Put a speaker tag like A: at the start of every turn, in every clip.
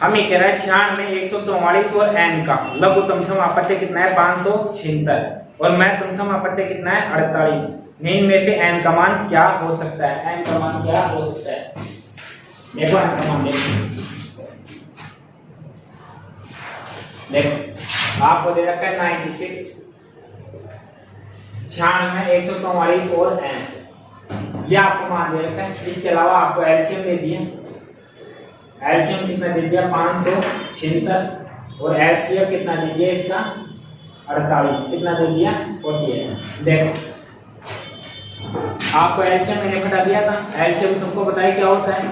A: हम ये कह रहे हैं 96, 144 और n का लघुत्तम समापत्य कितना है 576 और महत्तम समापत्य कितना है 48। इनमें से n का मान क्या हो सकता है? n का मान क्या हो सकता है? देखो n का मान देखो आपको दे रखा है 96, 96, 144 और n, ये आपको मान दे रखा है। इसके अलावा आपको एलसीएम दे दिया, एलसीएम कितना दे दिया 576 और एचसीएफ कितना दे दिया इसका 48, कितना दे दिया 48। देखो आपको एलसीएम मैंने बता दिया था, एलसीएम सबको बताया क्या होता है।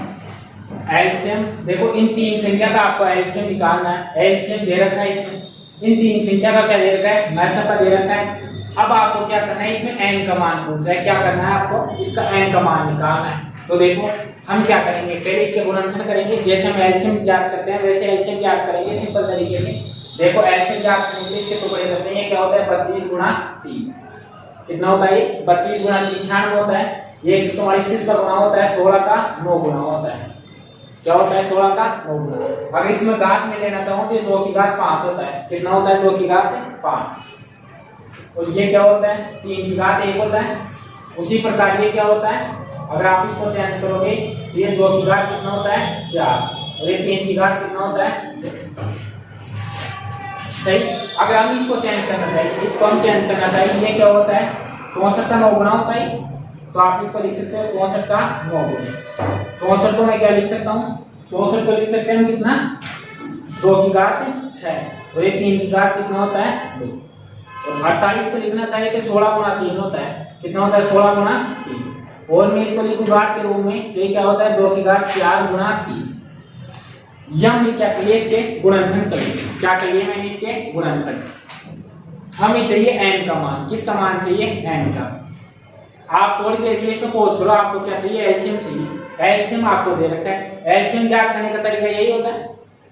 A: एलसीएम देखो इन तीन संख्या का आपको एलसीएम निकालना है। एलसीएम दे रखा है इसमें, इन तीन संख्या का क्या दे रखा है, मैसा का दे रखा है। अब आपको क्या करना है, इसमें n का मान पूछ रहा है, क्या करना है आपको, इसका n का मान निकालना है। तो देखो हम क्या करेंगे, पहले इसके गुणनखंड करेंगे, जैसे हम एलसीएम ज्ञात करते हैं वैसे एलसीएम ज्ञात करेंगे सिंपल तरीके से। देखो एलसीएम ज्ञात करने के लिए इसके टुकड़े करते हैं, क्या होता है 32 गुणा 3, कितना होता है 32 गुणा 3 96 होता है। ये 144 किसका गुणा होता है 16 का 9 गुणा होता है। क्या होता है 16 का 9 गुणा। अगर इसमें घात में लेना चाहो तो ये 2 की घात 5 होता है, कितना होता है 2 की घात 5। और ये क्या होता है 3 की घात 1 होता है। उसी प्रकार ये क्या होता है, अगर आप इसको चेंज करोगे तो ये 2 की घात कितना होता है 4 और ये 3 की घात कितना होता है सही। अगर हम इसको चेंज करना चाहिए, इसको हम चेंज करना चाहिए, ये क्या होता है 64 का 9 गुना होता है। तो आप इसको लिख सकते हो 64 का 9 गुना। 64 को मैं क्या लिख सकता हूँ, 64 को लिख सकते हैं हम कितना 2 की घात 6 और ये 3 की घात कितना होता है 2। और 48 को लिखना चाहिए तो 16 गुणा 3 होता है, कितना होता है 16 गुणा 3। और मैं इसको लिखूं घात के रूप में तो ये क्या होता है 2 की घात 4 गुणा 3। यह हमने क्या करिए इसके गुणनखंड करिए, क्या करिए मैंने इसके गुणनखंड। हमें चाहिए n का मान, किसका मान चाहिए n का। आप थोड़ी देर के लिए सपोज करो आपको क्या चाहिए एलसीएम चाहिए। एलसीएम आपको दे रखा है, एलसीएम ज्ञात करने का तरीका यही होता है।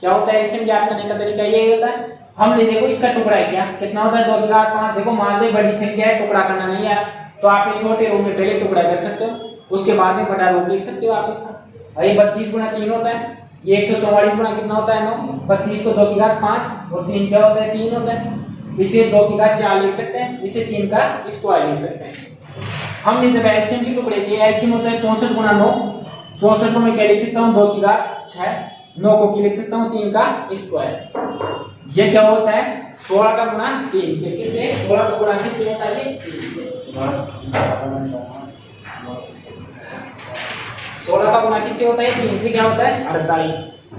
A: क्या होता है एलसीएम ज्ञात करने का तरीका यही होता है। हमने देखो इसका टुकड़ा है क्या, कितना होता है 2 की घात 5। देखो मान लो बड़ी संख्या है, टुकड़ा करना नहीं है तो आप ये छोटे रूप में पहले टुकड़ा कर सकते हो, उसके बाद में बड़ा रूप लिख सकते हो आप इसका। ये 32 गुणा 3 होता है, ये 144 गुणा कितना होता है 9। 32 को 2 की घात 5 और 3 क्या होता है 3 होता है। इसे 2 की घात 4 लिख सकते हैं, इसे 3 का स्क्वायर लिख सकते हैं। हमने जब एलसीएम के टुकड़े किए, एलसीएम होता है 64 गुणा 9। 64 को मैं क्या लिख सकता हूँ 2 की घात 6, 9 को लिख सकता हूँ 3 का स्क्वायर। ये क्या होता है 16 का गुणा 3 से, किससे 16 का गुणा किससे होता है 16 का गुणा किससे होता है 3 से, क्या होता है 48।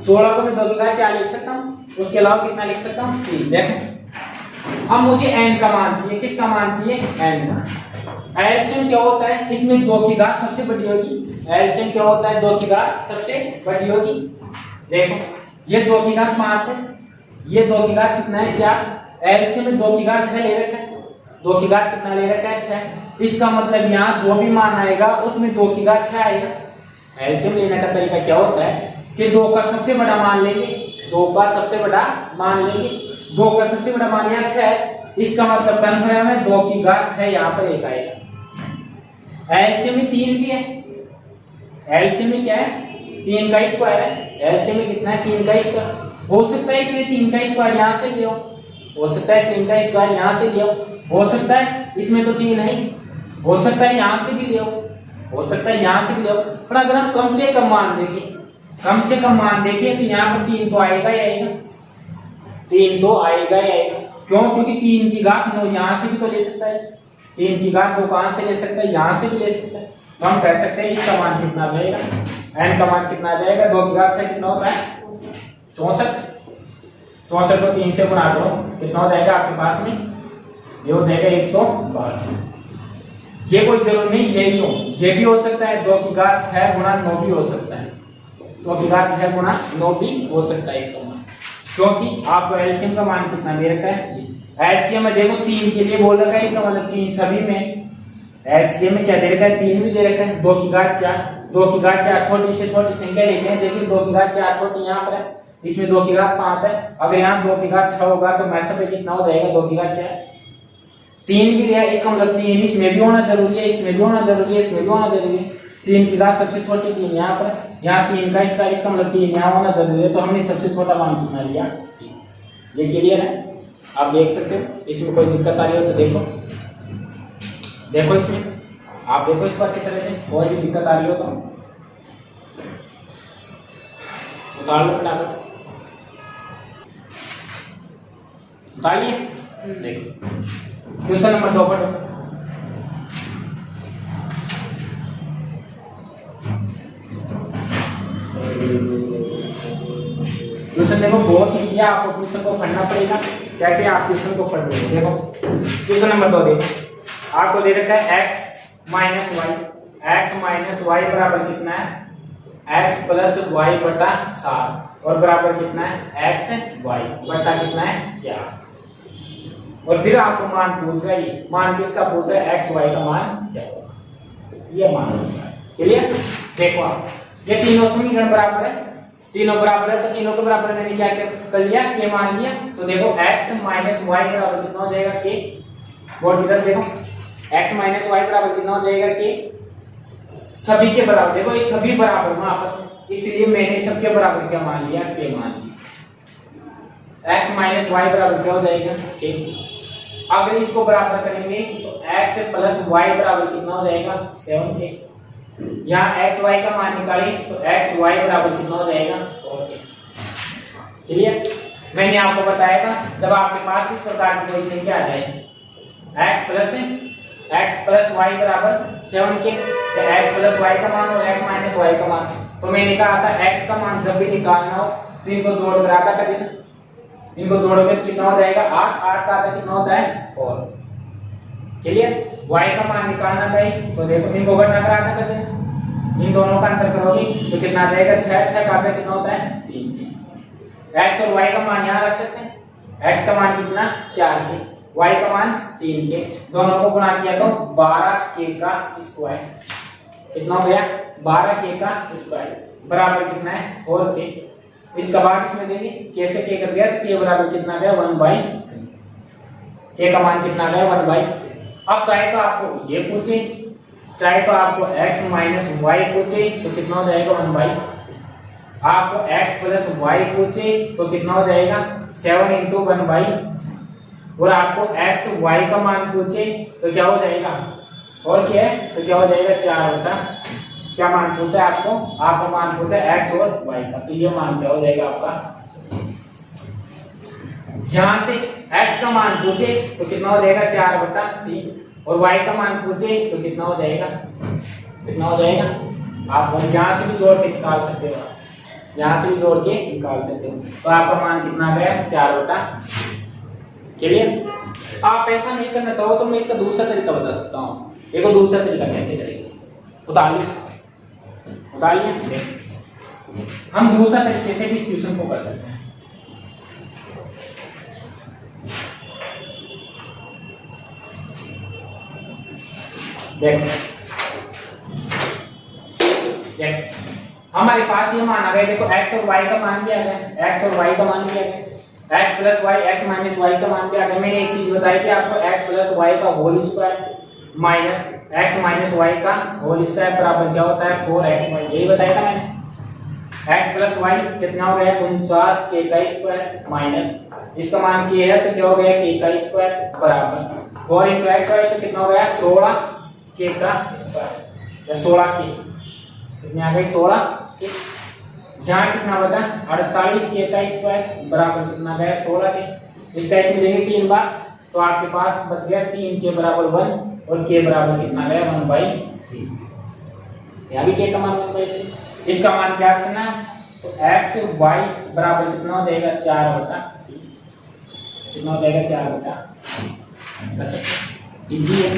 A: 16 को मैं 2 की घात 4 लिख सकता हूँ, उसके अलावा कितना लिख सकता हूँ 3। देखो अब मुझे n का मान चाहिए, किसका मान चाहिए n का। एलसीएम क्या होता है, इसमें 2 की घात सबसे बड़ी होगी। एलसीएम क्या होता है 2 की घात सबसे बड़ी होगी। देखो ये 2 की घात 5 है, ये 2 की घात कितना है 4। एलसीएम में 2 की घात 6 ले रखा है, 2 की घात कितना ले रखा है 6। इसका मतलब यहाँ जो भी मान आएगा उसमें 2 की घात 6 आएगा। एलसीएम लेने का तरीका क्या होता है कि 2 का सबसे बड़ा मान लेंगे, 2 का सबसे बड़ा मान लेंगे। 2 का सबसे बड़ा मान यहाँ 6 है, इसका मतलब कन्फर्म है 2 की घात 6 यहाँ पर 1 आएगा। एलसीएम में 3 भी है, एलसीएम में क्या है 3 का स्क्वायर है। एलसीएम में कितना है 3 का स्क्वायर। हो सकता है इसमें 3 का स्क्वायर यहाँ से लियो, हो सकता है 3 का स्क्वायर यहाँ से लियो, हो सकता है इसमें तो 3 है, हो सकता है यहाँ से भी लियो, हो सकता है यहाँ से भी लियो। पर अगर हम कम से कम मान देखें, कम से कम मान देखें तो यहाँ पर 3 तो आएगा ही आएगा, 3 तो आएगा ही आएगा। क्यों, क्योंकि 3 की घात 9 यहाँ से भी तो ले सकता है, 3 की घात 2 कहाँ से ले सकता है यहाँ से भी ले सकता है। तो हम कह सकते हैं इसका मान कितना आ जाएगा, n का मान कितना आ जाएगा 2 की घात 6 कितना होता है 64। 64 को 3 से गुणा करो कितना हो जाएगा आपके पास में, ये हो जाएगा 112। ये कोई जरूर नहीं यही हो, ये भी हो सकता है 2 की घात 6 गुणा 9 भी हो सकता है, 2 की घात 6 गुणा 9 भी हो सकता है इसका मान, क्योंकि आपको एलसीएम का मान कितना दे रखा है। एलसीएम में देखो 3 के लिए बोल रखा है, इसका मतलब 3 सभी में। एलसीएम में क्या दे रखा है 3 भी दे रखा है। 2 की घात 4, 2 की घात 4 छोटी से छोटी संख्या लेते हैं। देखिए 2 की घात 4 छोटी यहाँ पर है, इसमें 2 की घात 5 है। अगर यहाँ 2 की घात 6 होगा तो मैसा पे कितना हो जाएगा 2 की घात 4। 3 भी दिया, इसका मतलब 3 इसमें भी होना जरूरी है, इसमें भी होना जरूरी है, इसमें भी होना जरूरी है। 3 की घात सबसे छोटी 3 यहाँ पर, यहाँ 3 का इसका मतलब 3 यहाँ होना जरूरी है, तो हमने सबसे छोटा मान कितना लिया 3। ये क्लियर है? आप देख सकते हो, इसमें कोई दिक्कत आ रही हो तो देखो इसमें, आप देखो इसको अच्छी तरह से, कोई भी दिक्कत आ रही हो तो उतार लो फटाफट, उतारिए। देखो क्वेश्चन नंबर 2 पढ़ो। क्वेश्चन देखो बहुत ही किया, आपको क्वेश्चन को पढ़ना पड़ेगा। कैसे आप क्वेश्चन को पढ़ रहे हो? देखो क्वेश्चन नंबर 2 देखो, आपको दे रखा है x माइनस वाई बराबर कितना है x प्लस वाई बटा 7 और बराबर कितना है x वाई बटा कितना है 4। और फिर आपको मान पूछ रहा है, ये मान किसका पूछ रहा है? x y का मान क्या होगा, ये मान पूछ रहा है। क्लियर? देखो आप, ये तीनों समीकरण बराबर है, तीनों बराबर है, तो तीनों के बराबर मैंने क्या कर लिया, के मान लिया। तो देखो x माइनस वाई बराबर कितना हो जाएगा के, बोर्ड की तरफ देखो, x माइनस वाई बराबर कितना हो जाएगा के, सभी के बराबर। देखो ये सभी बराबर में आपस में, इसलिए मैंने सबके बराबर क्या मान लिया, के मान लिया। x माइनस वाई बराबर क्या हो जाएगा के। अगर इसको बराबर करेंगे तो x प्लस वाई बराबर कितना हो जाएगा 7k। यहाँ x y का मान निकालें तो x y बराबर कितना हो जाएगा 4k। क्लियर? मैंने आपको बताया था जब आपके पास इस प्रकार की क्वेश्चन क्या आ जाए, x प्लस y बराबर 7k, तो x प्लस y का मान और x माइनस y का मान, तो मैंने कहा था x का मान जब भी निकालना हो तो इनको जोड़ कर आधा कर देना, इनको जोड़ोगे तो कितना हो जाएगा 8, 8 का आधा कितना होता है 4। क्लियर? y का मान निकालना चाहिए तो देखो इनको घटा कर आधा कर देना, इन दोनों का अंतर करोगे तो कितना आ जाएगा 6, 6 का आधा कितना होता है 3। x और y का मान यहाँ रख सकते हैं, x का मान कितना 4k, y का मान 3k, दोनों को गुणा किया तो 12k का स्क्वायर, कितना हो गया 12k का स्क्वायर बराबर कितना है 4k। इसका भाग इसमें देंगे, k से k कट गया तो k बराबर कितना गया 1/3, k का मान कितना गया 1/3। अब चाहे तो आपको ये पूछे, चाहे तो आपको x माइनस वाई पूछे तो कितना हो जाएगा 1/, आपको x प्लस वाई पूछे तो कितना हो जाएगा 7 इंटू 1/, और आपको x y का मान पूछे तो क्या हो जाएगा, और क्या है तो क्या हो जाएगा 4 बटा, क्या मान पूछा है आपको मान पूछा है x और y का, तो ये मान क्या हो जाएगा आपका। यहां से x का मान पूछे तो कितना हो जाएगा 4/3, और y का मान पूछे तो कितना हो जाएगा, आप यहां से भी जोड़ के निकाल सकते हो, यहां से भी जोड़ के निकाल सकते हो, तो आपका मान कितना आ गया 4/। क्लियर? आप ऐसा नहीं करना चाहो तो मैं इसका दूसरा तरीका बता सकता हूँ। देखो दूसरा तरीका कैसे करेंगे, उतारिए, हम दूसरा तरीके से भी इस क्वेश्चन को कर सकते हैं। देखो हमारे पास ये मान आ गया, देखो x और y का मान भी आ गया, x और y का मान भी आ गया, x plus y x minus y का मान भी आ गया। मैंने एक चीज बताई थी आपको, x प्लस वाई का whole square minus x minus y का होल स्क्वायर बराबर क्या होता है 4xy, यही बताया था मैंने। x प्लस वाई कितना हो गया 49k का स्क्वायर माइनस इसका मान k है तो क्या हो गया k का स्क्वायर बराबर 4 इंटू एक्स वाई, तो कितना हो गया 16k का स्क्वायर, या 16k कितने आ गए 16k। यहाँ कितना बचा 48k का स्क्वायर बराबर कितना गया 16k। इसका इसमें देंगे 3 बार तो आपके पास बच गया 3k बराबर 1 और k बराबर कितना गया 1/3। यहाँ भी k का मान 1/3। इसका मान क्या करना तो x y बराबर कितना हो जाएगा 4/3, कितना हो जाएगा 4/3। इजी है।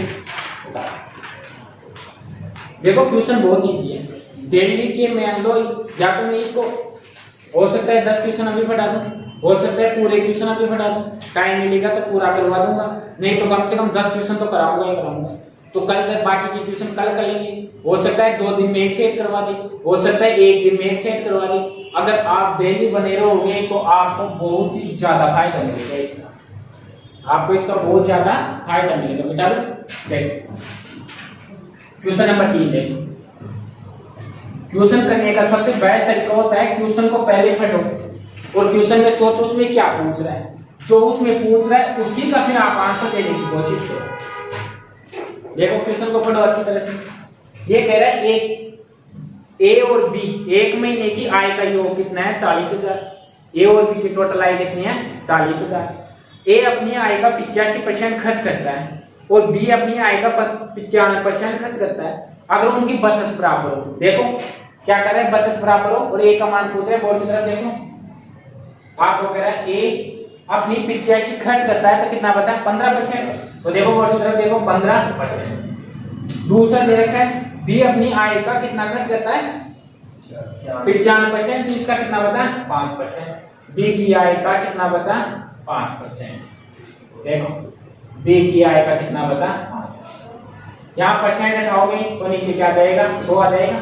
A: देखो क्वेश्चन बहुत इजी है, दिल्ली के मान लो या तो मैं इसको हो सकता है 10 क्वेश्चन अभी पढ़ा दूं, हो सकता है पूरे क्वेश्चन अभी पढ़ा दूं, टाइम मिलेगा तो पूरा करवा दूंगा, नहीं तो कम से कम 10 क्वेश्चन तो कराऊंगा ही कराऊंगा। तो कल तक बाकी के क्वेश्चन कल कर लेंगे, हो सकता है 2 दिन में एक सेट करवा दे, हो सकता है 1 दिन में एक सेट करवा दे। अगर आप डेली बने रहोगे तो आपको बहुत ही ज्यादा फायदा मिलेगा, इसका आपको इसका बहुत ज्यादा फायदा मिलेगा। बेटा देखो क्वेश्चन नंबर 3 देखो, क्वेश्चन करने का सबसे बेस्ट तरीका होता है क्वेश्चन को पहले पढ़ो और क्वेश्चन में सोचो उसमें क्या पूछ रहा है, जो उसमें पूछ रहा है उसी का फिर आप आंसर देने की कोशिश करो। देखो क्वेश्चन को पढ़ो अच्छी तरह से। ये कह रहा है एक ए और बी एक महीने की आय का योग कितना है 40,000। ए और बी की टोटल आय कितनी है 40,000। ए अपनी आय का 85% खर्च करता है और बी अपनी आय का 95% खर्च करता है। अगर उनकी बचत बराबर हो, देखो क्या कर रहा है, बचत बराबर हो और ए का मान पूछ रहा है, बोर्ड की तरफ देखो। आपको कह रहा है ए अपनी 85 खर्च करता है तो कितना बचा 15%। तो देखो बोर्ड की तरफ देखो 15%। दूसरा दे रखा है बी अपनी आय का कितना खर्च करता है 95%, तो इसका कितना बचा 5%। बी की आय का कितना बचा 5%। देखो बी की आय का कितना बचा 5%। यहाँ परसेंट हटाओगे तो नीचे क्या जाएगा 100 आ जाएगा।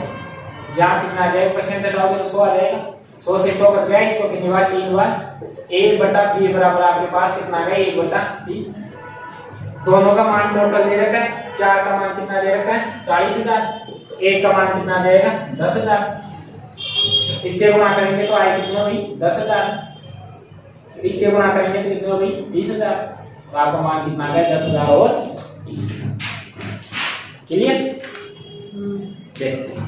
A: यहाँ कितना आ जाएगा, परसेंट हटाओगे तो 100 आ जाएगा। 100 से 100 कट गया, इसको कितनी बार 3 बार। ए बटा बी बराबर आपके पास कितना आ गया 1 बटा 3। दोनों का मान टोटल दे रखा है, 4 का मान कितना दे रखा है 40,000। 1 का मान कितना देगा 10,000। इससे गुणा करेंगे तो आय कितनी होगी 10,000। इससे गुणा करेंगे तो कितनी होगी 30,000। तो आपका मान कितना आ गया 10,000 और 30,000। क्लियर? देखते हैं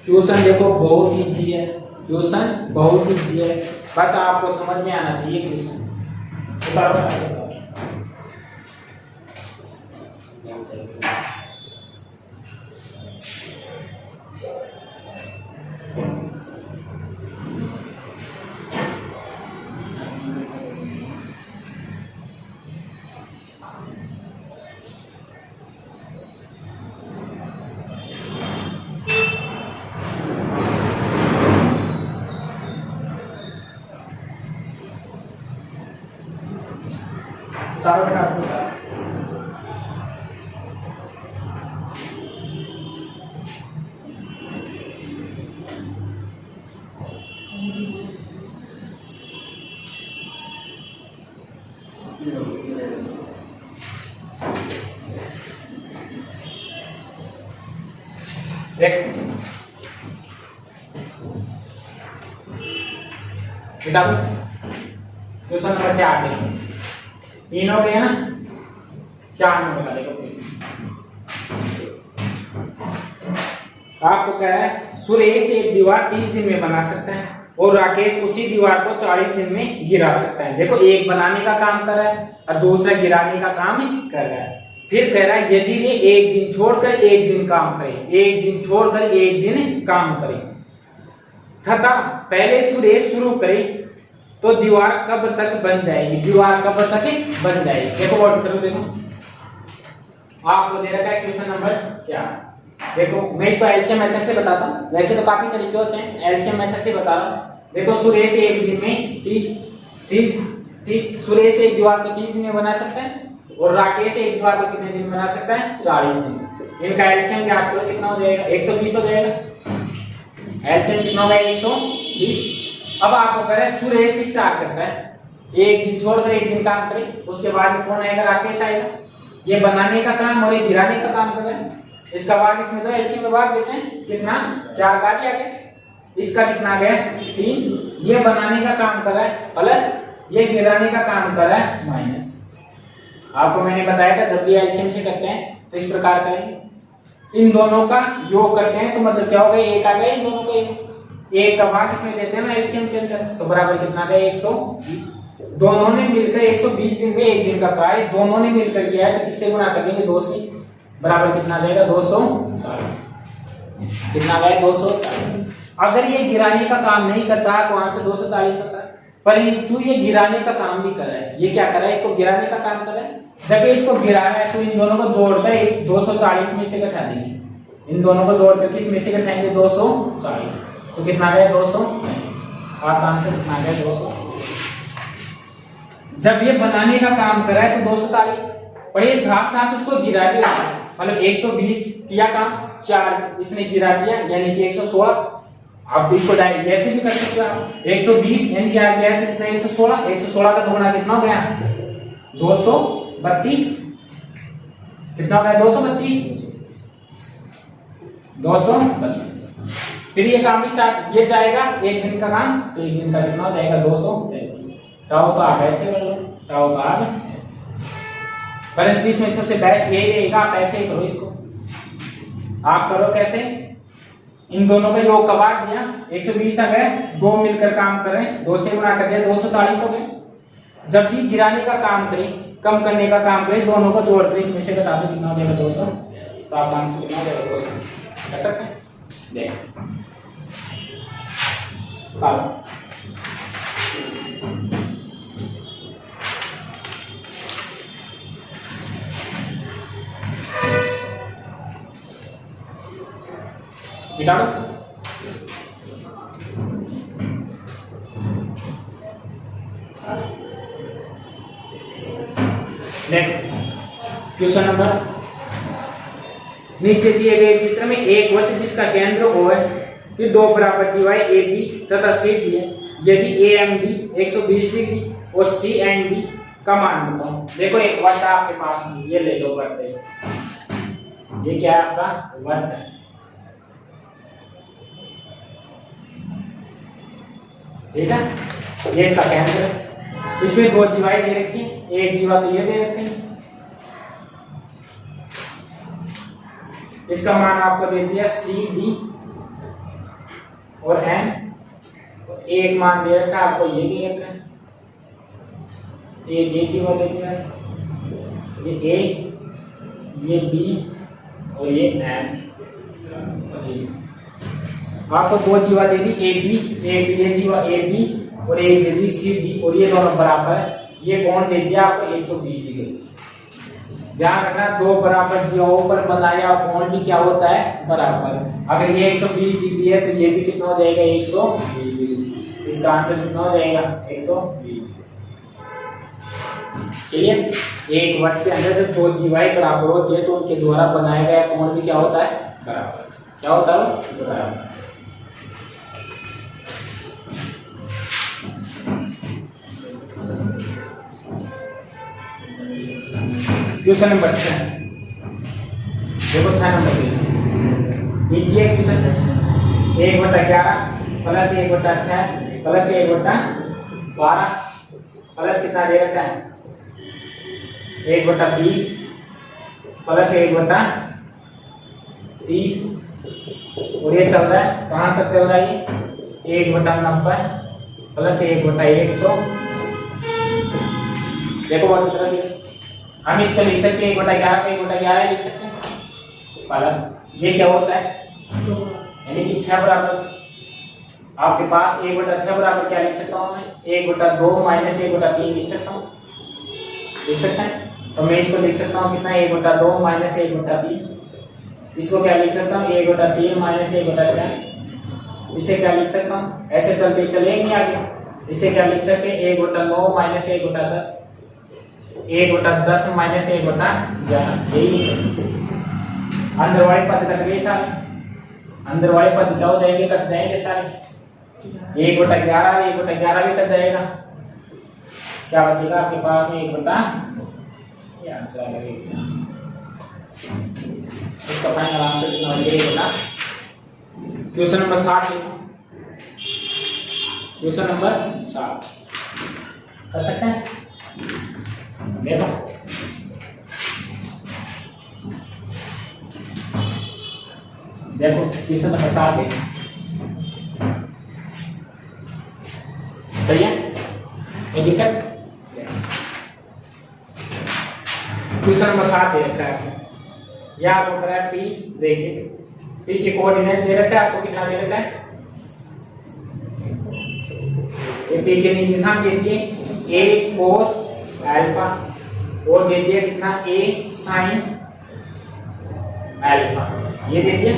A: क्वेश्चन देखो बहुत इजी है, क्वेश्चन बहुत इजी है, बस आपको समझ में आना चाहिए क्वेश्चन। क्वेश्चन नंबर 4 देखो, 3 हो गया ना, 4 नंबर का देखो क्वेश्चन। आपको क्या है, सुरेश एक दीवार 30 दिन में बना सकता है और राकेश उसी दीवार को 40 दिन में गिरा सकता है। देखो एक बनाने का काम कर रहा है और दूसरा गिराने का काम कर रहा है। फिर कह रहा है यदि वे एक दिन छोड़कर एक दिन काम करें, एक दिन छोड़कर एक दिन काम करें तथा पहले सुरेश शुरू करे तो दीवार कब तक बन जाएगी, दीवार कब तक बन जाएगी। देखो वर्ड करो, देखो आपको दे रखा है क्वेश्चन नंबर 4। देखो मैं इसको एलसीएम मेथड से बताता हूँ, वैसे तो काफी तरीके होते हैं, एलसीएम मेथड से बता रहा हूँ। देखो सुरेश एक दिन में 30 सुरेश एक दीवार को 30 दिन में बना सकता है और राकेश एक दीवार को कितने दिन बना सकता है 40 दिन। इनका एलसीएम क्या आपको कितना हो जाएगा 120 हो जाएगा। एलसीएम कितना होगा 120। अब आपको कह रहे हैं सुरेश स्टार्ट करता है एक दिन छोड़कर एक दिन काम करे, उसके बाद में कौन आएगा राकेश आएगा। ये बनाने का काम और ये गिराने का काम कर रहे हैं। इसका भाग इसमें तो एलसीएम में भाग देते हैं, कितना 4 का दिया गया, इसका कितना आ गया 3। ये बनाने का काम कर रहा है प्लस ये गिराने का काम कर रहा है माइनस। आपको मैंने बताया था जब भी एलसीएम से करते हैं तो इस प्रकार करेंगे, इन दोनों का योग करते हैं तो मतलब क्या होगा एक आ गया, इन दोनों का एक का भाग इसमें देते हैं ना एलसीएम के अंदर, तो बराबर कितना आ गया 120। दोनों ने मिलकर 120 दिन में एक दिन का कार्य दोनों ने मिलकर किया है तो किससे गुणा कर देंगे 2 से, बराबर कितना आ जाएगा 240। कितना आ गया 240। अगर ये गिराने का काम नहीं करता तो वहां से 240 होता है, परंतु ये गिराने का काम भी कर रहा है। ये क्या कर रहा है, इसको गिराने का काम कर रहा है। जब ये इसको गिरा रहा है तो इन दोनों को जोड़कर 240 में से घटा देंगे, इन दोनों को जोड़कर किस में से घटाएंगे 240, तो कितना आ गया 200। आपका आंसर कितना आ गया 200। जब ये बनाने का काम कर रहा है तो 240, पर ये साथ साथ उसको गिरा भी, मतलब 120 किया काम, 4 इसने गिरा दिया यानी कि 116। आप इसको डायरेक्ट ऐसे भी कर सकते हो आप, 120 यानी कि आ गया तो कितना 116 का दोगुना कितना हो गया 232। कितना हो गया 232। 232। फिर ये काम स्टार्ट, ये जाएगा एक दिन का काम, तो एक दिन का कितना हो जाएगा 233। चाहो तो आप ऐसे कर लो, चाहो तो आप परंतु इसमें सबसे बेस्ट यही रहेगा, आप ऐसे ही करो इसको। आप करो कैसे, इन दोनों का योग का बांट दिया, 120 आ गए, दो मिलकर काम करें, 2 से गुणा कर दिया 240 हो गए। जब भी गिराने का काम करें, कम करने का काम करें, दोनों को जोड़कर इसमें से घटा दो, कितना हो जाएगा 200। तो आप आंसर कितना हो जाएगा 200 कर सकते हैं। देख मिटा दो। क्वेश्चन नंबर, नीचे दिए गए चित्र में एक वृत्त जिसका केंद्र O है कि दो बराबर जीवाएं ए बी तथा सी डी है, यदि ए एम डी 120 डिग्री और सी एंड डी का मान बताओ। देखो एक वृत्त आपके पास है, ये ले लो वृत्त है, ये क्या है आपका वृत्त है, ठीक है, ये इसका केंद्र है। इसमें दो जीवाएं दे रखी है, एक जीवा तो ये दे रखी है, इसका मान आपको दे दिया सी डी और एन, एक मान दे रखा है आपको ये दे रखा है, एक ये जीवा दे दिया, ये ए, ये बी और ये एन। आपको दो जीवा दे दी ए बी, एक ये जीवा ए बी और एक दे दी सी डी, और ये दोनों बराबर है। ये कोण दे दिया आपको 120 डिग्री। ध्यान रखना, दो बराबर जीवाओं पर बनाया कोण भी क्या होता है बराबर। अगर ये 120 डिग्री है तो ये भी कितना हो जाएगा 120 डिग्री। इसका आंसर कितना हो जाएगा 120। चलिए, एक वृत्त के अंदर जब दो जीवाएं बराबर होती है तो उनके द्वारा बनाया गया कोण भी क्या होता है बराबर। क्या होता है बराबर। क्वेश्चन नंबर 6, देखो 6 नंबर लीजिए क्वेश्चन, 1/11 प्लस 1/6 प्लस 1/12 प्लस कितना दे रखा है 1/20 प्लस 1/30, और ये चल रहा है कहाँ तक चल रहा है ये 1/90 प्लस 1/100। देखो बहुत तरह की हम इसको लिख सकते हैं 1/11 को 1/11 लिख सकते हैं प्लस ये क्या होता है यानी कि 6 बराबर। आपके पास 1/6 बराबर क्या लिख सकता हूँ मैं 1/2 माइनस 1/3 लिख सकता हूँ, लिख सकते हैं। तो मैं इसको लिख सकता हूँ कितना 1/2 माइनस 1/3। इसको क्या लिख सकता हूँ 1/3 माइनस 1/4। इसे क्या लिख सकता हूँ, ऐसे चलते चलेंगे आगे। इसे क्या लिख सकते हैं 1/9 माइनस 1/10, 1/10 माइनस 1/11, यही लिख सकते हैं। अंदर वाले पद कट गए सारे, अंदर वाले पद क्या हो जाएंगे कट जाएंगे सारे। 1/11 1/11 भी कट जाएगा, क्या बचेगा आपके पास में 1/, ये आंसर आ गया। इसका फाइनल आंसर कितना हो जाएगा। क्वेश्चन नंबर 7 देखो, क्वेश्चन नंबर 7 कर सकते हैं। देखो देखो क्वेश्चन नंबर 7 है, सही है, कोई दिक्कत। क्वेश्चन नंबर 7 दे रखा है, यह आपको करा है पी ब्रैकेट, पी के कोऑर्डिनेट दे रखा है आपको कितना दे रखा है, ये पी के निशान दे दिए ए कोस अल्फा और दे दिया कितना ए साइन अल्फा, ये दे दिया।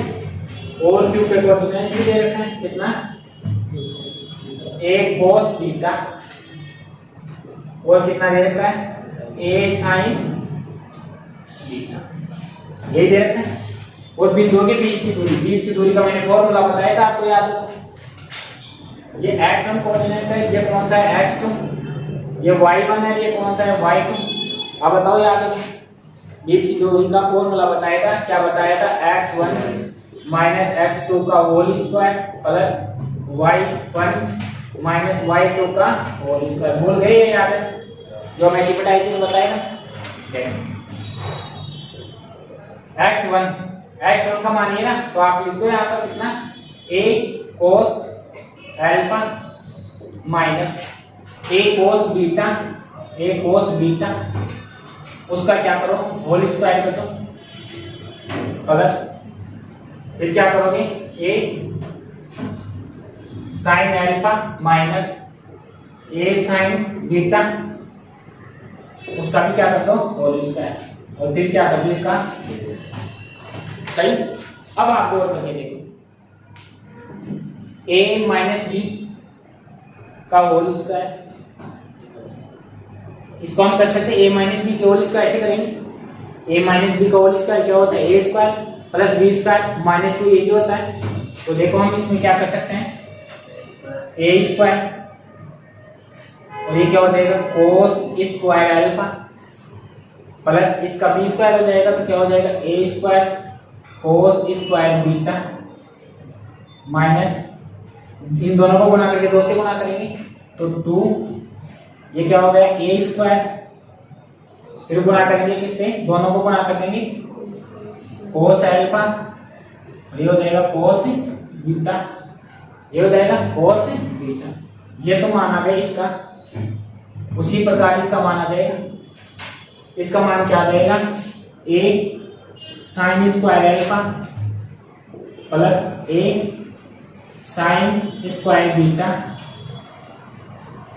A: और क्यू के कोऑर्डिनेट भी दे रखा है कितना ए कोस बीटा और कितना दे रखा है ए साइन बीटा, यही दे रखा है। और बिंदुओं के बीच की दूरी का मैंने फॉर्मूला बताया था आपको, याद है। ये x1 कोऑर्डिनेट है, ये कौन सा है x2, ये y1 है, ये कौन सा है y2। अब बताओ याद है बीच की दूरी का फॉर्मूला बताया था, क्या बताया था, x1 माइनस x2 का whole square plus y1 minus y2 का होल स्क्वायर। भूल गए ये याद है, जो मैं बताई थी बताया ना। x1 का मान ये ना, तो आप लिख दो यहाँ पर कितना, a cos alpha minus a cos beta, उसका क्या करो, होल स्क्वायर कर दो, प्लस फिर क्या करोगे, a sin alpha minus a sin beta, उसका भी क्या कर दो, होल स्क्वायर, और फिर क्या कर दो इसका, सही। अब आप गौर करके देखो, a माइनस बी का होल स्क्वायर, इसको हम कर सकते हैं a माइनस बी के होल स्क्वायर ऐसे करेंगे, a माइनस बी का होल स्क्वायर क्या होता है, a square plus b square minus 2 ये भी होता है। तो देखो हम इसमें क्या कर सकते हैं, a स्क्वायर और ये क्या हो जाएगा, कोस स्क्वायर अल्फा प्लस इसका बी स्क्वायर हो जाएगा, तो क्या हो जाएगा, a square cos square beta minus इन दोनों को गुणा करके 2 से गुणा करेंगे तो 2, ये क्या हो गया, a स्क्वायर, फिर गुणा करेंगे किससे, दोनों को गुणा कर देंगे, कोस अल्फा, ये हो जाएगा कोस बीटा, ये हो जाएगा कोस बीटा। ये तो मान आ गया इसका, उसी प्रकार इसका मान आ जाएगा, इसका मान क्या आ जाएगा, a sine square alpha plus a sine square beta,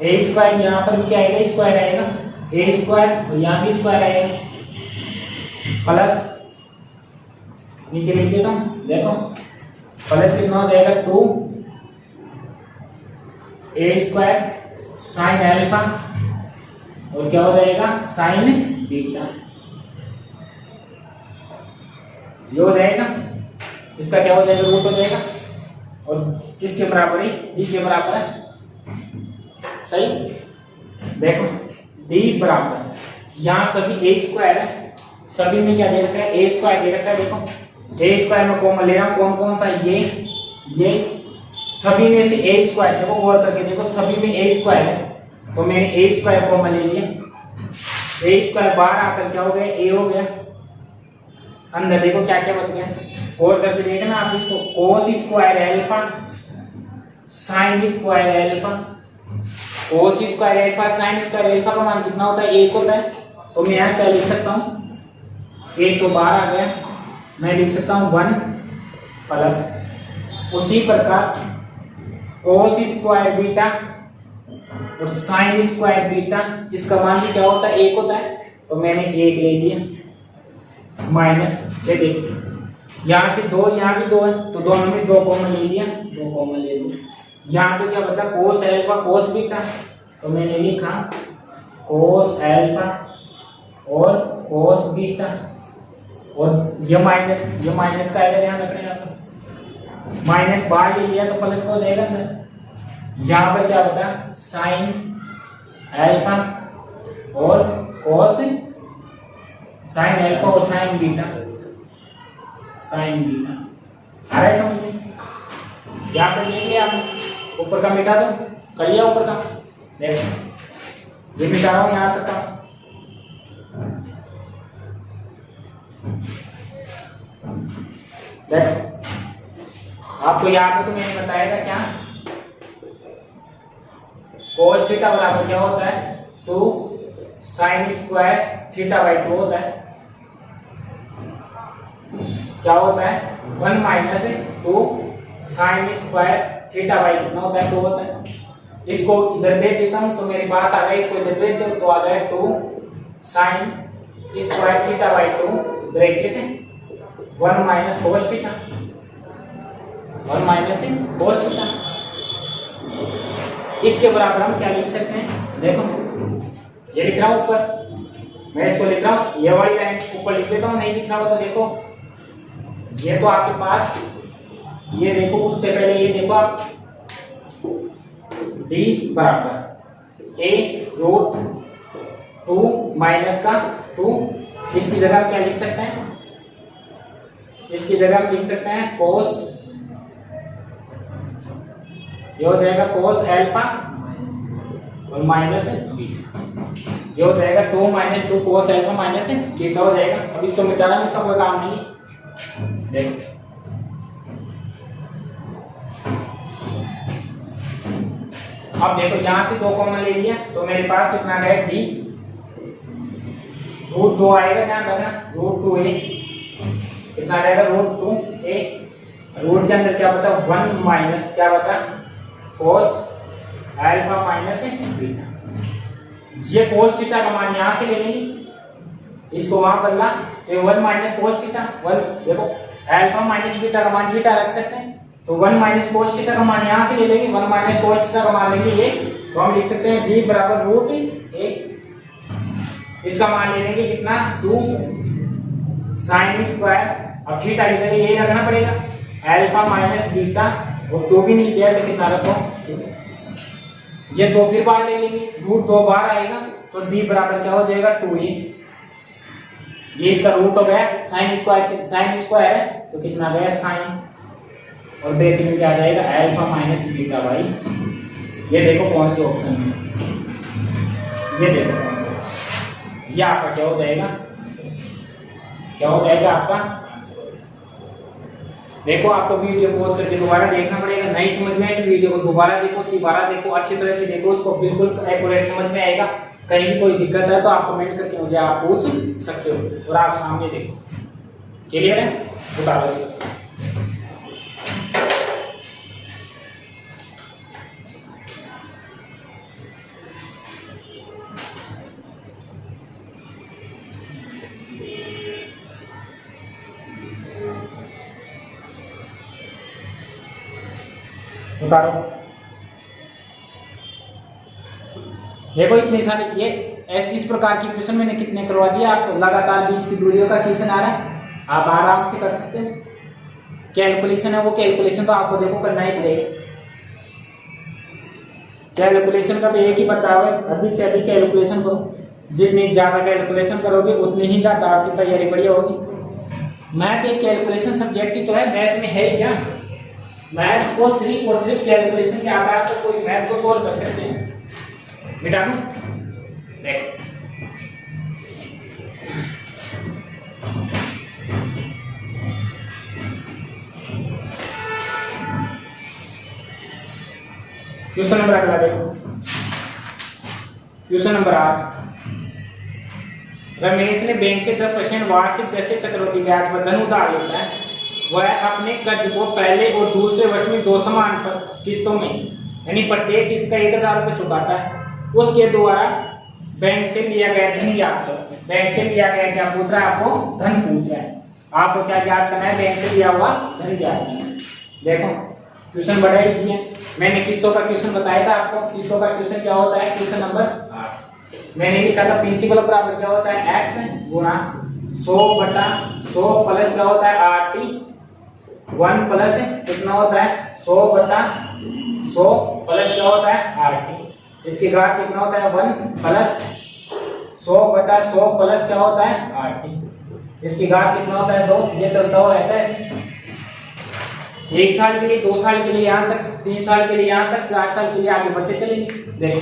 A: a square यहाँ पर भी क्या आएगा, स्क्वायर आएगा, a स्क्वायर और यहाँ भी स्क्वायर आएगा, प्लस नीचे लिख देता हूँ, देखो प्लस कितना हो जाएगा, 2 a स्क्वायर साइन अल्फा और क्या हो जाएगा, साइन बीटा, ये हो जाएगा, इसका क्या हो जाएगा, रूट हो जाएगा, और किसके बराबर है, d के बराबर है, सही। देखो d बराबर, यहाँ सभी a स्क्वायर है, सभी में क्या दे रखा है, a स्क्वायर दे रखा है। देखो a स्क्वायर में कॉमन ले रहा हूँ, कौन कौन सा, ये सभी में से a स्क्वायर, देखो गौर करके देखो सभी में a स्क्वायर है, तो मैंने a स्क्वायर कॉमन ले लिया, a स्क्वायर बाहर आकर क्या हो गया, a हो गया, अंदर देखो क्या क्या बच गया, गौर करके देखना आप इसको, कोस square alpha sine square alpha, कोस square alpha sine square alpha का मान कितना होता है, 1 होता है। तो मैं यहाँ क्या लिख सकता हूँ, 1 तो बाहर आ गया, मैं लिख सकता हूँ 1 प्लस, उसी प्रकार कोस स्क्वायर बीटा और साइन स्क्वायर बीटा, इसका मान भी क्या होता है, 1 होता है, तो मैंने 1 ले लिया, माइनस ये देखिए यहाँ से 2, यहाँ भी 2 है, तो दोनों में 2 कॉमन ले लिया, 2 कॉमन ले लिया, यहाँ तो क्या बचा, कोस अल्फा कोस बीटा, तो मैंने लिखा कोस अल्फा और कोस बीटा, और ये माइनस का आएगा, ध्यान रखना, यहाँ पर माइनस बाहर ले लिया तो प्लस हो जाएगा सर। यहाँ पर क्या बचा, साइन अल्फा और कोस, साइन अल्फा और साइन बीटा, आ रहा है समझ में। यहाँ पर ले लिया, आप ऊपर का मिटा दो, कर लिया ऊपर का, देखो ये मिटा रहा हूँ यहाँ तक का, देखो आपको याद हो तो मैंने बताया था क्या, कोस थीटा बराबर क्या होता है, 2 साइन स्क्वायर थीटा बाई 2 होता है, क्या होता है, 1 minus 2 sine square theta by कितना होता है, 2 होता है। इसको इधर भेज देता हूं तो मेरे पास आ गया, इसको इधर भेज दो तो आ गया 2 sine square theta by 2 bracket है 1 minus cos theta, 1 minus cos theta. इसके बराबर हम क्या लिख सकते हैं, देखो ये लिख रहा हूं ऊपर, मैं इसको लिख रहा हूं, ये वाली लाइन ऊपर लिख देता हूं, नहीं लिख रहा हो तो देखो ये तो आपके पास, ये देखो उससे पहले ये देखो आप, d बराबर a रूट 2 माइनस का 2 इसकी जगह क्या लिख सकते हैं, इसकी जगह लिख सकते हैं कोस, ये हो जाएगा कोस एल्फा और माइनस बीटा, ये हो जाएगा 2 - 2 कोस एल्फा माइनस बीटा हो जाएगा। अब इसको मिटाना, इसका कोई काम नहीं। देखो अब देखो यहां से 2 कॉमन ले लिया तो मेरे पास कितना गया d √2 आएगा, ध्यान रखना √2a कितना आएगा √2a, रूट के अंदर क्या बचा 1 माइनस क्या बचा कोस एल्फा माइनस बीटा। ये कोस थीटा का मान यहां से ले लेंगे, इसको वहां बदला तो 1 माइनस कोस थीटा 1, देखो एल्फा माइनस बीटा का मान थीटा रख सकते हैं तो 1 माइनस कोस थीटा का मान यहां से ले लेंगे, 1 माइनस कोस थीटा का मान लेंगे ये, तो हम लिख सकते हैं d बराबर √1, इसका मान ले लेंगे कितना 2 sin स्क्वायर। अब थीटा की जगह यही रखना पड़ेगा एल्फा माइनस बीटा, और 2 भी नीचे है तो कितना रखो, ये 2 फिर बार ले लेंगे, √2 बार आएगा तो d बराबर क्या हो जाएगा 2a, ये इसका रूट हो गया sin स्क्वायर है तो कितना गया sin, और ब्रैकेट में क्या आ जाएगा एल्फा माइनस बीटा बाई, ये देखो कौन से ऑप्शन में, ये देखो कौन से, ये आपका क्या हो जाएगा, क्या हो जाएगा आपका। देखो आपको वीडियो पॉज करके दोबारा देखना पड़ेगा, नहीं समझ में आए तो वीडियो को दोबारा देखो, तिबारा देखो, अच्छी तरह से देखो, उसको बिल्कुल एक्यूरेट समझ में आएगा। कहीं भी कोई दिक्कत है तो आप कमेंट करके मुझे आप पूछ सकते हो और आप सामने देखो। क्लियर है, उतारो इसे। उतारो। देखो इतनी सारी ये इस प्रकार की क्वेश्चन मैंने कितने करवा दिया आपको, लगातार बीच की दूरियों का क्वेश्चन आ रहा है, आप आराम से कर सकते हैं। कैलकुलेशन है वो कैलकुलेशन तो आपको देखो करना ही पड़ेगा, कैलकुलेशन का तो एक ही बताओ है, अधिक से अधिक कैलकुलेशन करो, जितनी ज्यादा कैलकुलेशन करोगे उतनी ही ज्यादा आपकी तैयारी बढ़िया होगी। मैथ एक कैलकुलेशन सब्जेक्ट ही तो है, मैथ में है ही क्या, मैथ को सिर्फ और सिर्फ कैलकुलेशन के आधार पर कोई मैथ को सोल्व कर सकते हैं। मिटा दूं, देखो क्वेश्चन नंबर अगला देखो, क्वेश्चन नंबर 8, रमेश ने बैंक से 10% वार्षिक दर से चक्रवृद्धि ब्याज पर धन उधार लेता है, वह अपने कर्ज को पहले और दूसरे वर्ष में 2 समान किस्तों में यानी प्रत्येक किस्त का 1000 रुपये चुकाता है। उसके द्वारा बैंक से लिया गया धन ज्ञात करो। बैंक से लिया गया क्या पूछ रहा है, आपको धन पूछ रहा है, आपको क्या ज्ञात करना है, बैंक से लिया हुआ धन ज्ञात करना है। देखो क्वेश्चन बड़ा इजी है, मैंने किस्तों का क्वेश्चन बताया था आपको, किस्तों का क्वेश्चन क्या होता है, क्वेश्चन नंबर 8 मैंने लिखा था प्रिंसिपल बराबर क्या होता है x गुणा 100/100 प्लस क्या होता है RT 1 प्लस कितना होता है 100/100 प्लस क्या होता है RT, इसके घात कितना होता है 1 प्लस 100/100 प्लस क्या होता है RT, इसकी घात कितना होता है 2, ये चलता हुआ रहता है 1 साल के लिए, 2 साल के लिए यहाँ तक, 3 साल के लिए यहाँ तक, 4 साल के लिए आगे बढ़ते चलेंगे। देखो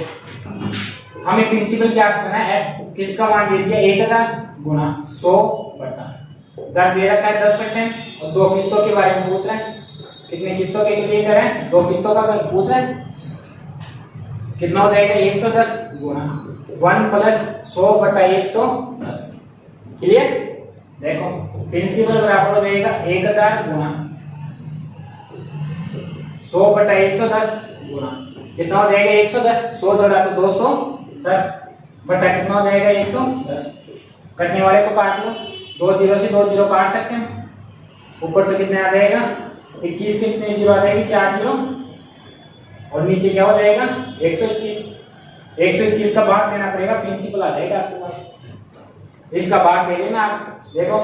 A: हमें प्रिंसिपल क्या करना है, किस्त का मान दे दिया 1000 गुणा 100/, दर दे रखा है 10% और 2 किस्तों के बारे में पूछ रहा है, कितने किस्तों के लिए कर रहे हैं, 2 किस्तों का पूछ रहा है, कितना हो जाएगा 110 गुणा 1 प्लस 100/110। क्लियर, देखो प्रिंसिपल बराबर हो जाएगा 1000 गुणा 100/110 गुणा कितना हो जाएगा 110, 100 जोड़ा तो 210 बटा कितना हो जाएगा 110, कटने वाले को काट लो, 2 0 से 2 0 काट सकते हैं, ऊपर तो कितने आ जाएगा 21 के कितने जीरो आ जाएगी 4 0 और नीचे क्या हो जाएगा 121 का भाग देना पड़ेगा, प्रिंसिपल आ जाएगा आपके पास, इसका भाग दे देना आप, देखो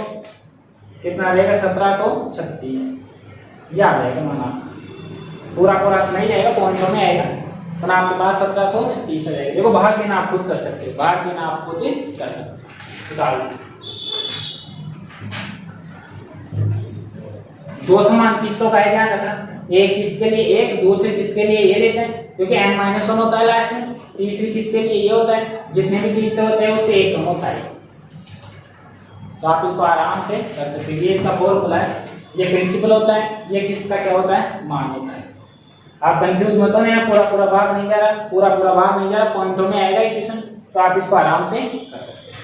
A: कितना आ जाएगा 1736, ये आ जाएगा माना, पूरा नहीं आएगा, पॉइंटों में आएगा, पर आपके पास 1736 आ जाएगा। देखो भाग देना आप खुद कर सकते हो, भाग देना आप खुद कर सकते हो। दो समान किस्तों का है, ध्यान रखना। एक किस्त के लिए एक, दूसरी किस्त के लिए ये लेते हैं क्योंकि n-1 होता है लास्ट में, तीसरी किस्त के लिए ये होता है, जितने भी किस्तें होते हैं उससे एक कम होता है। तो आप इसको आराम से कर सकते हैं। ये इसका फॉर्मूला है, ये प्रिंसिपल होता है, ये किस्त का क्या होता है, मान होता है। आप कंफ्यूज मत होना, पूरा भाग नहीं जा रहा, पूरा भाग नहीं जा रहा, पॉइंटों में आएगा क्वेश्चन, तो आप इसको आराम से कर सकते हैं।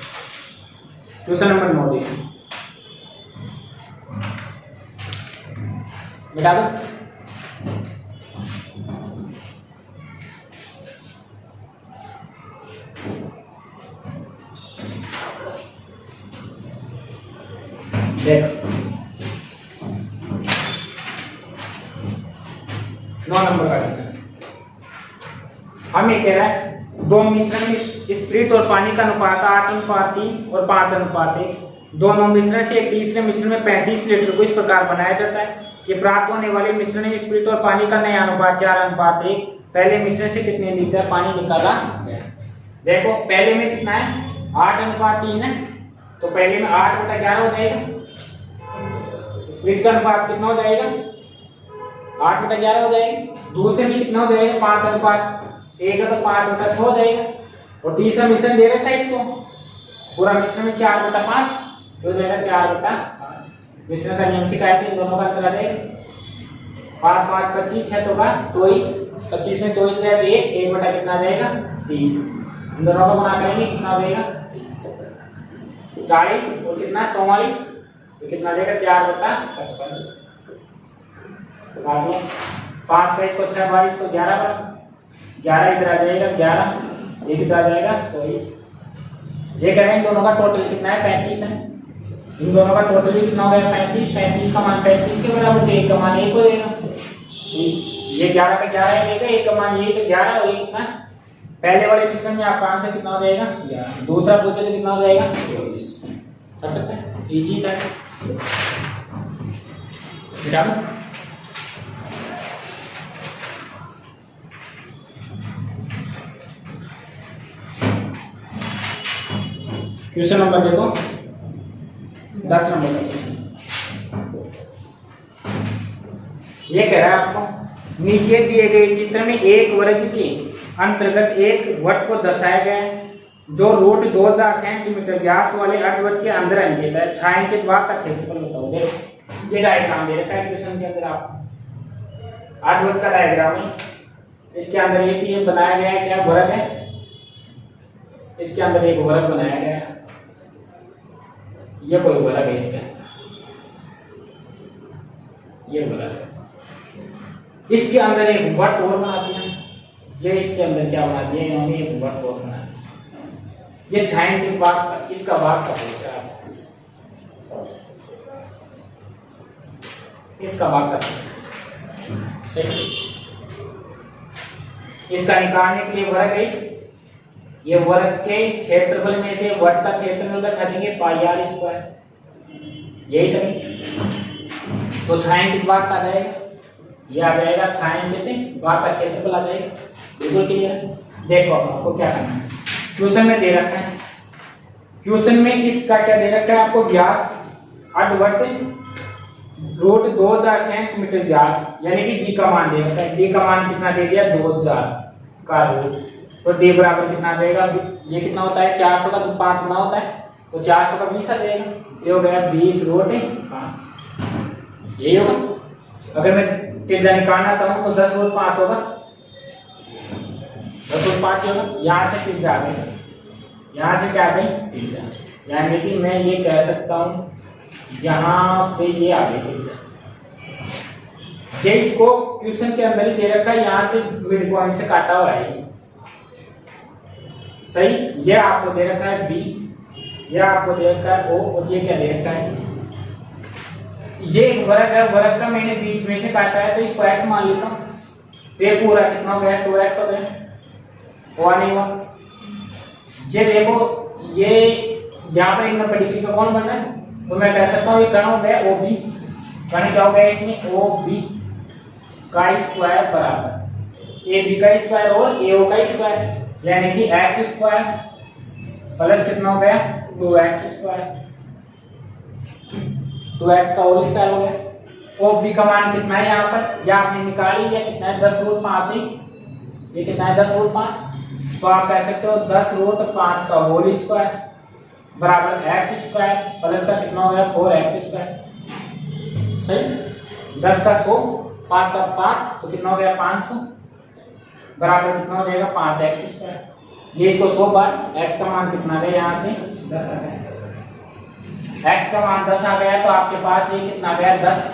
A: क्वेश्चन नंबर 9 देखिए, मिटा दो। देखो 9 नंबर का क्वेश्चन हमें कह रहा है दो मिश्रण में स्प्रिट और पानी का अनुपात 8:3 और 5:1। दोनों मिश्रण से एक तीसरे मिश्रण में 35 लीटर को इस प्रकार बनाया जाता है कि प्राप्त होने वाले मिश्रण में स्प्रिट और पानी का नया अनुपात 4:1। पहले मिश्रण से कितने लीटर पानी निकाला गया। देखो पहले में कितना है, 8:3 है, तो पहले में 8/11 हो जाएगा। स्प्रिट का अनुपात कितना हो जाएगा, 8/11 हो जाएगा। दूसरे में कितना हो जाएगा, 5:1 है, तो 5/6 हो जाएगा। और तीसरा मिश्रण दे रखा है इसको, पूरा मिश्रण में 4/5 तो हो जाएगा 4/5। मिश्रण का नियम शिकायत है, इन दोनों का अंतर आ जाएगा। 5 5 25 6 तो का 24, 25 में 24 गया तो 1 बटा कितना आ जाएगा 30। इन दोनों को गुणा करेंगे कितना हो जाएगा 30। 40 और कितना 44 तो कितना आ जाएगा 4/55। 5 का इसको 6 बार इसको 11 बार, 11 इधर आ जाएगा 11, ये कितना आ जाएगा 24। ये करें इन दोनों का टोटल कितना है 35 है। इन दोनों का टोटल भी कितना हो गया 35। 35 का मान 35 के बराबर, तो 1 का मान 1 हो जाएगा। ये 11 का 11 रहेगा, 1 का मान ये तो 11 और ये कितना, पहले वाले मिश्रण में आपका आंसर कितना हो जाएगा 11। दूसरा पूछे तो कितना हो जाएगा 24। कर सकते हैं, इजी था। बेटा क्वेश्चन नंबर देखो 10 नंबर का। ये कह रहा है आपको नीचे दिए गए चित्र में एक वर्ग के अंतर्गत एक वृत्त को दर्शाया गया है जो रूट 2000 सेंटीमीटर व्यास वाले अर्धवृत्त के अंदर अंकित है। छायांकित भाग का क्षेत्रफल बताओ। देखो ये डायग्राम दे रखा है क्वेश्चन के अंदर, आप अर्धवृत्त का डायग्राम है। इसके अंदर ये बनाया गया है, क्या वर्ग है, इसके अंदर एक वर्ग बनाया गया है। ये कोई वर्ग है, इसके ये वर्ग है। इसके अंदर एक वृत्त और बना दिया, ये इसके अंदर क्या बना दिया इन्होंने, एक वृत्त और बना दिया। ये छायांकित भाग, इसका भाग का पूछा है, इसका भाग का सही। इसका निकालने के लिए वर्ग है, ये वर्ग के क्षेत्रफल में से वृत्त का क्षेत्रफल घटाएंगे πr², यही करेंगे तो छायांकित भाग का जाएगा, ये आ जाएगा छायांकित भाग का क्षेत्रफल आ जाएगा। बिल्कुल क्लियर है। देखो आपको क्या करना है, क्वेश्चन में दे रखा है, क्वेश्चन में इसका क्या दे रखा है आपको, व्यास अर्धवृत्त रूट 2000 सेंटीमीटर व्यास, यानी कि डी का मान दे रखा है। डी का मान कितना दे दिया 2000 का रूट, तो डी बराबर कितना आ जाएगा, ये कितना होता है 400 का 5 गुना होता है, तो 400 का 20 आ जाएगा, ये हो गया 20√5। यही होगा। अगर मैं त्रिज्या निकालना चाहूँ तो 10√5 होगा, 10√5 होगा। यहाँ से त्रिज्या आ गई, यहाँ से क्या आ गई त्रिज्या, यानी कि मैं ये कह सकता हूँ यहाँ से ये आ गई त्रिज्या। ये इसको क्वेश्चन के अंदर ही दे रखा है, यहाँ से मिड पॉइंट से काटा हुआ है सही। ये आपको दे रखा है बी, ये आपको दे रखा है ओ, और ये क्या दे रखा है, ये एक वर्ग है। वर्ग का मैंने बीच में से काटा है, तो इसको x मान लेता हूँ, तो ये पूरा कितना हो गया 2x हो गया, हुआ नहीं हुआ। ये देखो ये यहाँ पर 90 डिग्री का कौन बन रहा है, तो मैं कह सकता हूँ ये कण हो गया OB। कण क्या हो गया इसमें OB का स्क्वायर बराबर AB का स्क्वायर और AO का स्क्वायर, यानी कि x² प्लस कितना हो गया 2x², 2x का होल स्क्वायर हो गया। ऑफ बी का मान कितना है यहाँ पर, या आपने निकाल ही लिया, कितना है 10√5 है, ये कितना है 10√5, तो आप कह सकते हो 10√5 का होल स्क्वायर बराबर एक्स स्क्वायर प्लस का कितना हो गया 4x स्क्वायर। सही, 10 का 100, 5 का 5, तो कितना हो गया 500 बराबर कितना हो जाएगा 5x स्क्वायर। ये इसको 100 बार, x का मान कितना गया यहाँ से 10 आ गया, x का मान 10 आ गया, तो आपके पास ये कितना गया 10,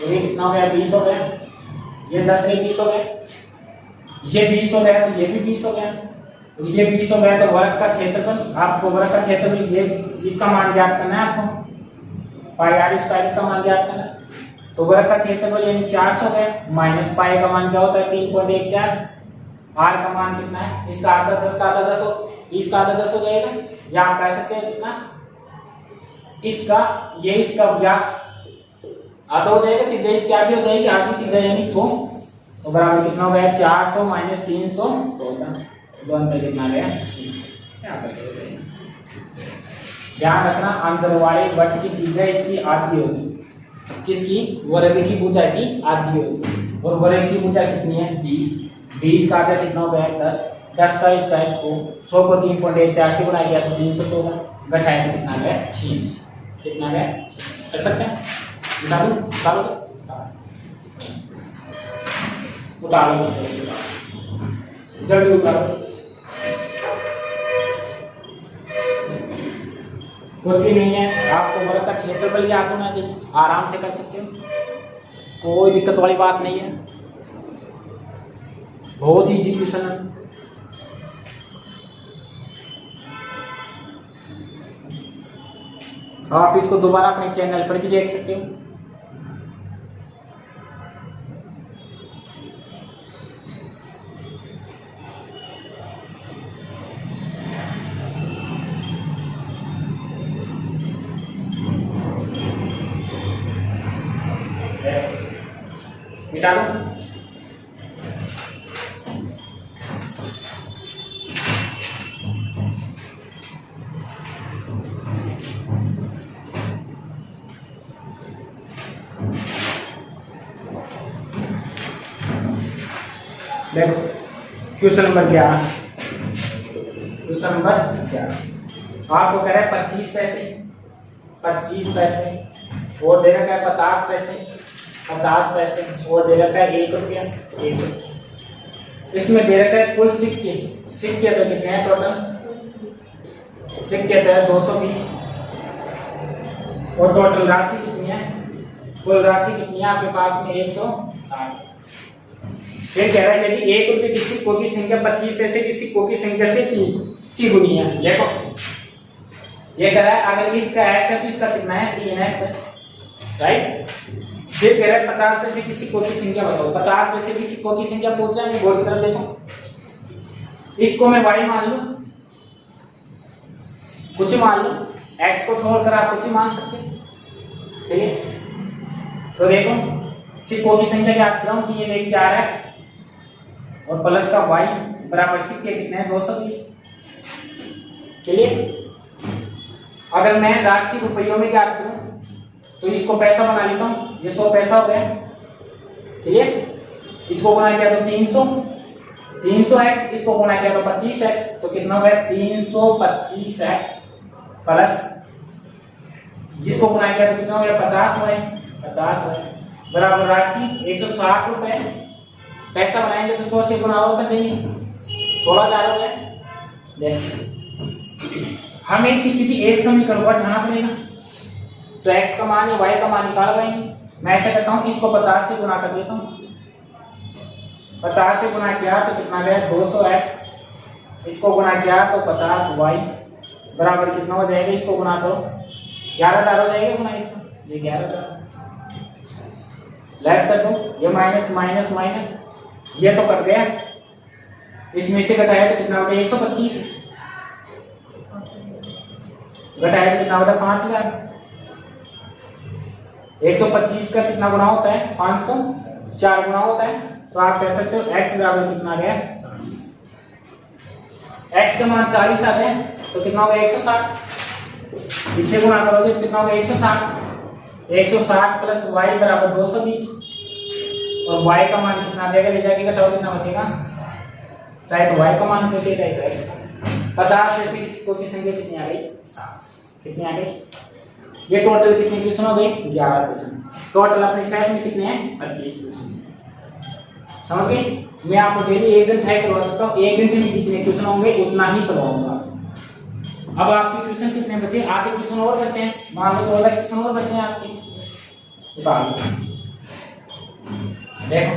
A: ये कितना हो गया 20 हो गया, ये 10 ये 20 हो गया, ये 20 हो गया, तो ये भी 20 हो गया, ये 20 हो गया, तो वर्ग का क्षेत्रफल, आपको वर्ग का क्षेत्रफल ये इसका मान ज्ञात करना है आपको, पाई आर स्क्वायर इसका मान ज्ञात करना है, तो वर्ग का क्षेत्रफल यानी 400 गया, माइनस पाई का मान क्या होता है 3.14, आर का मान कितना है, इसका आधा 10 का आधा 10 हो, इसका आधा 10 हो जाएगा, या आप कह सकते हैं कितना इसका, ये इसका या आधा हो जाएगा, त्रिज्या इसकी आधी हो जाएगी, आधी त्रिज्या यानी 100, तो बराबर कितना हो गया 400 माइनस 314, दो अंतर कितना गया, ध्यान रखना अंतर वाले वृत्त की त्रिज्या इसकी आधी होगी, किसकी, वर्ग की भुजा की आधी होगी, और वर्ग की भुजा कितनी है 20, 20 का आधा कितना हो गया 10, 10 का स्क्वायर 100, 100 को 3.14 से गुणा किया तो 314, घटाया तो कितना गया 36, कितना गया, कर सकते हैं, निकालो निकालो उतारो जल्दी उतारो, कुछ भी नहीं है, आपको वर्ग का क्षेत्रफल याद होना चाहिए, आराम से कर सकते हो, कोई दिक्कत वाली बात नहीं है, बहुत इजी क्वेश्चन है। आप इसको दोबारा अपने चैनल पर भी देख सकते हो। मिटा दो, देखो क्वेश्चन नंबर 11, क्वेश्चन नंबर 11 आपको कह रहा है 25 पैसे, 25 पैसे और दे रखा है 50 पैसे, 50 पैसे और दे रखा है 1 रुपया, 1 रुपया। इसमें दे रखा है कुल सिक्के, सिक्के तो कितने हैं टोटल, सिक्के तो है 220 और टोटल राशि कितनी है, कुल राशि कितनी है आपके पास में 160। फिर कह रहा है यदि 1 रुपये की सिक्कों की संख्या 25 पैसे की सिक्कों की संख्या से 3 गुनी है, देखो ये कह रहा है अगर इसका x है तो इसका कितना है 3x है, राइट। फिर कह रहा है 50 पैसे की सिक्कों की संख्या बताओ, 50 पैसे की सिक्कों की संख्या पूछ रहा है, बोर्ड की तरफ देखो, इसको मैं y मान लूं, कुछ मान लूं, x को छोड़कर आप कुछ ही मान सकते हैं, ठीक है। तो देखो सिक्कों की संख्या ज्ञात करो, 3 1 4x और प्लस का y बराबर सिक्के कितने हैं 220, क्लियर। अगर मैं राशि रुपयों में ज्ञात करूं तो इसको पैसा बना लेता हूं, ये 100 पैसा हो गया, क्लियर। इसको गुणा किया तो 300, 300x, इसको गुणा किया तो 25x, तो कितना हो गया 325x प्लस जिसको गुणा किया तो कितना हो गया 50y, 50y बराबर राशि 160 रुपए, पैसा बनाएंगे तो 100 से गुणा और कर देंगे, 16,000 हो गया। हमें किसी भी एक समीकरण को हटाना पड़ेगा, तो x का मान है y का मान निकाल पाएंगे। मैं ऐसा करता हूँ, इसको 50 से गुणा कर देता हूँ, 50 से गुणा किया तो कितना गया 200x, इसको गुणा किया तो 50y बराबर कितना हो जाएगा, इसको गुणा करो 11,000 हो जाएगा, गुणा इसका ये 11,000 लेस कर दो, ये माइनस माइनस माइनस, ये तो कट गया, इसमें से घटाया तो कितना होता है 125, घटाया तो कितना होता है 5,000, 125 का कितना गुना होता है 500, 4 गुना होता है, तो आप कह सकते हो x बराबर कितना गया 40, x का मान 40 आता है तो कितना होगा 160, इससे गुणा करोगे तो कितना होगा 160, 160 प्लस वाई बराबर 220 और y का मान कितना देगा, ले जाके घटाओ कितना बचेगा, चाहे तो y का मान पूछे चाहे तो x का। 50 में से किसी को की संख्या कितनी आ गई, 7। कितनी आ गई, ये टोटल कितने क्वेश्चन हो गए, 11 क्वेश्चन। टोटल अपने सेट में कितने हैं, 25 क्वेश्चन। समझ गए। मैं आपको डेली 1 घंटा करवा सकता हूँ, 1 घंटे में जितने क्वेश्चन होंगे उतना ही करवाऊंगा। अब आपके क्वेश्चन कितने बचे, आधे क्वेश्चन और बचे हैं, मान लो 14 क्वेश्चन और बचे हैं आपके। उतार देखो,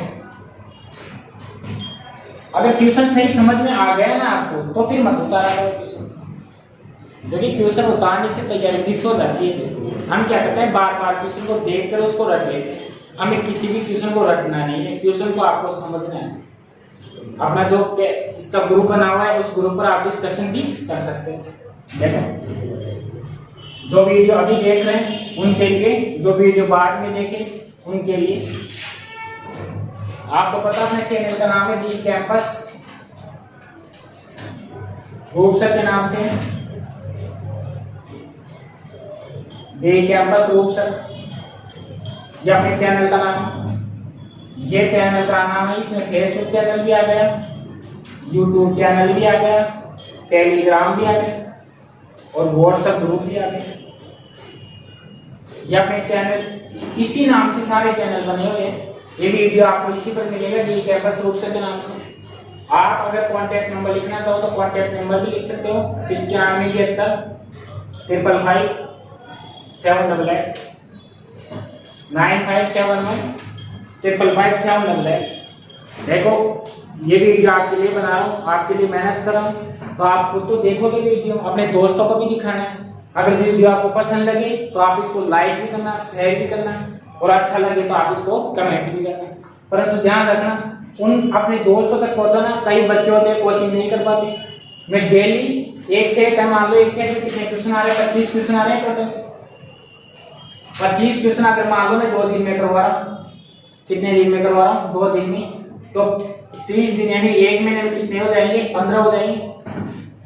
A: अगर क्वेश्चन सही समझ में आ गया ना आपको तो फिर मत उतारा करो क्वेश्चन, क्योंकि क्वेश्चन उतारने से तैयारी फिक्स हो जाती है। हम क्या करते हैं, बार बार क्वेश्चन को देख कर उसको रट लेते हैं। हमें किसी भी क्वेश्चन को रटना नहीं है, क्वेश्चन को आपको समझना है। अपना जो इसका ग्रुप बना हुआ है उस ग्रुप पर आप डिस्कशन भी कर सकते हैं। देखो, जो वीडियो अभी देख रहे हैं उनके लिए, जो वीडियो बाद में देखें उनके लिए। आपको पता अपने चैनल का नाम है डी कैंपस रूप सर के नाम से, डी कैंपस रूप सर, ये अपने चैनल का नाम। ये चैनल का नाम है, इसमें फेसबुक चैनल भी आ गया, यूट्यूब चैनल भी आ गया, टेलीग्राम भी आ गया और व्हाट्सएप ग्रुप भी आ गया। ये अपने चैनल, इसी नाम से सारे चैनल बने हुए हैं। ये वीडियो आपको इसी पर मिलेगा डी कैंपस रूप सर के नाम से। आप अगर कांटेक्ट नंबर लिखना चाहो तो कांटेक्ट नंबर भी लिख सकते हो, 9573 555 788 9571 555 788। देखो, ये वीडियो आपके लिए बना रहा हूँ, आपके लिए मेहनत कर रहा हूँ, तो आप खुद तो देखोगे वीडियो, अपने दोस्तों को भी दिखाना है। अगर वीडियो आपको पसंद लगे तो आप इसको लाइक भी करना, शेयर भी करना, और अच्छा लगे तो आप इसको कमेंट भी करना। परंतु ध्यान रखना, उन अपने दोस्तों तक पहुंचाना। कई बच्चे होते हैं कोचिंग नहीं कर पाते। मैं डेली एक सेट है, मान लो एक सेट में कितने क्वेश्चन आ रहे हैं, 25 क्वेश्चन आ रहे हैं टोटल। 25 क्वेश्चन अगर मान लो मैं 2 दिन में करवा रहा हूँ, कितने दिन में करवा रहा हूँ, 2 दिन में, तो 30 दिन यानी 1 महीने में कितने हो जाएंगे, 15 हो जाएंगे।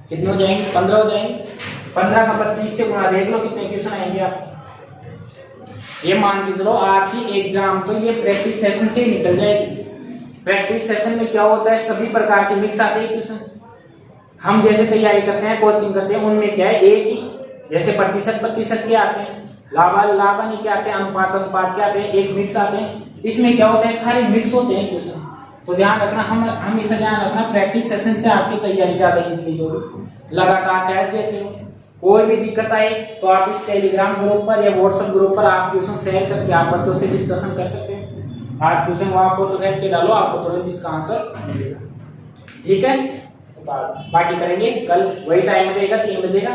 A: कितने हो जाएंगे, 15 हो जाएंगे। 15 का 25 से गुणा, देख लो कितने क्वेश्चन आएंगे आप। ये मान के चलो आपकी एग्जाम तो ये प्रैक्टिस सेशन से ही निकल जाएगी। प्रैक्टिस सेशन में क्या होता है, सभी प्रकार के मिक्स आते हैं क्वेश्चन। हम जैसे तैयारी करते हैं, कोचिंग करते हैं, उनमें क्या है, एक ही जैसे प्रतिशत के आते हैं, लाभानी के आते हैं, अनुपात के आते हैं, एक मिक्स आते हैं। इसमें क्या होता है, सारे मिक्स होते हैं क्वेश्चन। तो ध्यान रखना, हम हमेशा ध्यान रखना, प्रैक्टिस सेशन से आपकी तैयारी ज्यादा इंक्रीज होगी। लगातार टेस्ट देते हो, कोई भी दिक्कत आए तो आप इस टेलीग्राम ग्रुप पर या व्हाट्सएप ग्रुप पर आप क्वेश्चन शेयर करके आप बच्चों से डिस्कशन कर सकते हैं। आप क्वेश्चन वहां फोटो खींच के डालो, आपको तुरंत इसका आंसर मिलेगा। ठीक है, बाकी करेंगे कल वही टाइम देगा, 3 बजे का।